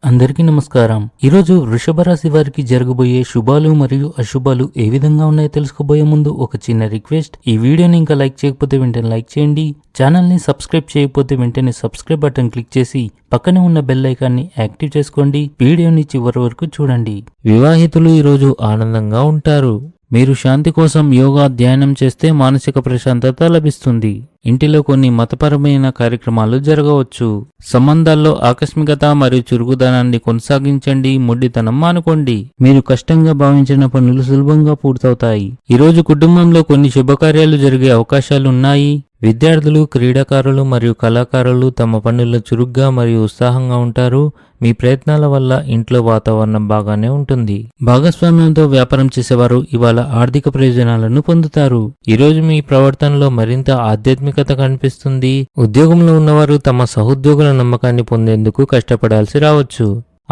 అందరికీ నమస్కారం. ఈరోజు వృషభ రాశి వారికి జరగబోయే శుభాలు మరియు అశుభాలు ఏ విధంగా ఉన్నాయో తెలుసుకోబోయే ముందు ఒక చిన్న రిక్వెస్ట్. ఈ వీడియోని ఇంకా లైక్ చేయకపోతే వెంటనే లైక్ చేయండి. ఛానల్ని సబ్స్క్రైబ్ చేయకపోతే వెంటనే సబ్స్క్రైబ్ బటన్ క్లిక్ చేసి పక్కనే ఉన్న బెల్ ఐకాన్ని యాక్టివ్ చేసుకోండి. వీడియోని చివరి వరకు చూడండి. వివాహితులు ఈరోజు ఆనందంగా ఉంటారు. మీరు శాంతి కోసం యోగా ధ్యానం చేస్తే మానసిక ప్రశాంతత లభిస్తుంది. ఇంటిలో కొన్ని మతపరమైన కార్యక్రమాలు జరగవచ్చు. సంబంధాల్లో ఆకస్మికత మరియు చురుకుదనాన్ని కొనసాగించండి. మొండితనం మానుకోండి. మీరు కష్టంగా భావించిన పనులు సులభంగా పూర్తవుతాయి. ఈరోజు కుటుంబంలో కొన్ని శుభకార్యాలు జరిగే అవకాశాలు ఉన్నాయి. విద్యార్థులు, క్రీడాకారులు మరియు కళాకారులు తమ పనుల్లో చురుగ్గా మరియు ఉత్సాహంగా ఉంటారు. మీ ప్రయత్నాల వల్ల ఇంట్లో వాతావరణం బాగానే ఉంటుంది. భాగస్వామ్యంతో వ్యాపారం చేసేవారు ఇవాళ ఆర్థిక ప్రయోజనాలను పొందుతారు. ఈరోజు మీ ప్రవర్తనలో మరింత ఆధ్యాత్మికత కనిపిస్తుంది. ఉద్యోగంలో ఉన్నవారు తమ సహోద్యోగుల నమ్మకాన్ని పొందేందుకు కష్టపడాల్సి రావచ్చు.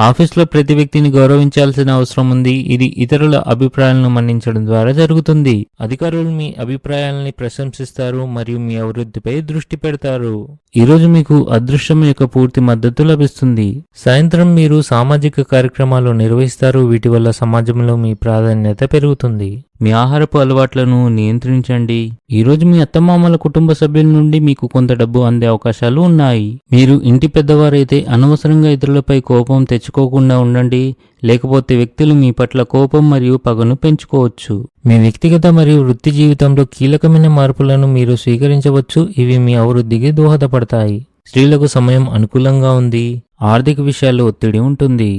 ఆఫీస్లో ప్రతి వ్యక్తిని గౌరవించాల్సిన అవసరం ఉంది. ఇది ఇతరుల అభిప్రాయాలను మన్నించడం ద్వారా జరుగుతుంది. అధికారులు మీ అభిప్రాయాలని ప్రశంసిస్తారు మరియు మీ అభివృద్ధిపై దృష్టి పెడతారు. ఈరోజు మీకు అదృష్టం యొక్క పూర్తి మద్దతు లభిస్తుంది. సాయంత్రం మీరు సామాజిక కార్యక్రమాలు నిర్వహిస్తారు. వీటి వల్ల సమాజంలో మీ ప్రాధాన్యత పెరుగుతుంది. మీ ఆహారపు అలవాట్లను నియంత్రించండి. ఈరోజు మీ అత్తమామల కుటుంబ సభ్యుల నుండి మీకు కొంత డబ్బు అందే అవకాశాలు ఉన్నాయి. మీరు ఇంటి పెద్దవారైతే అనవసరంగా ఇతరులపై కోపం తెచ్చుకోకుండా ఉండండి. లేకపోతే వ్యక్తులు మీ పట్ల కోపం మరియు పగను పెంచుకోవచ్చు. మీ వ్యక్తిగత మరియు వృత్తి జీవితంలో కీలకమైన మార్పులను మీరు స్వీకరించవచ్చు. ఇవి మీ అభివృద్ధికి దోహదపడతాయి. స్త్రీలకు సమయం అనుకూలంగా ఉంది. ఆర్థిక విషయాల్లో ఒత్తిడి ఉంటుంది.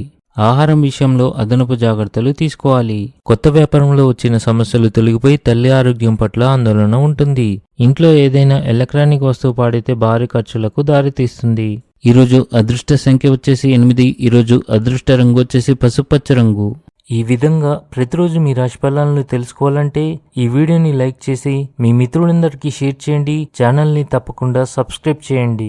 ఆహారం విషయంలో అదనపు జాగ్రత్తలు తీసుకోవాలి. కొత్త వ్యాపారంలో వచ్చిన సమస్యలు తొలగిపోయి తల్లి ఆరోగ్యం పట్ల ఆందోళన ఉంటుంది. ఇంట్లో ఏదైనా ఎలక్ట్రానిక్ వస్తువు పాడితే భారీ ఖర్చులకు దారితీస్తుంది. ఈరోజు అదృష్ట సంఖ్య వచ్చేసి 8. ఈరోజు అదృష్ట రంగు వచ్చేసి పసుపచ్చ రంగు. ఈ విధంగా ప్రతిరోజు మీ రాశి ఫలాలను తెలుసుకోవాలంటే ఈ వీడియోని లైక్ చేసి మీ మిత్రులందరికీ షేర్ చేయండి. ఛానల్ని తప్పకుండా సబ్స్క్రైబ్ చేయండి.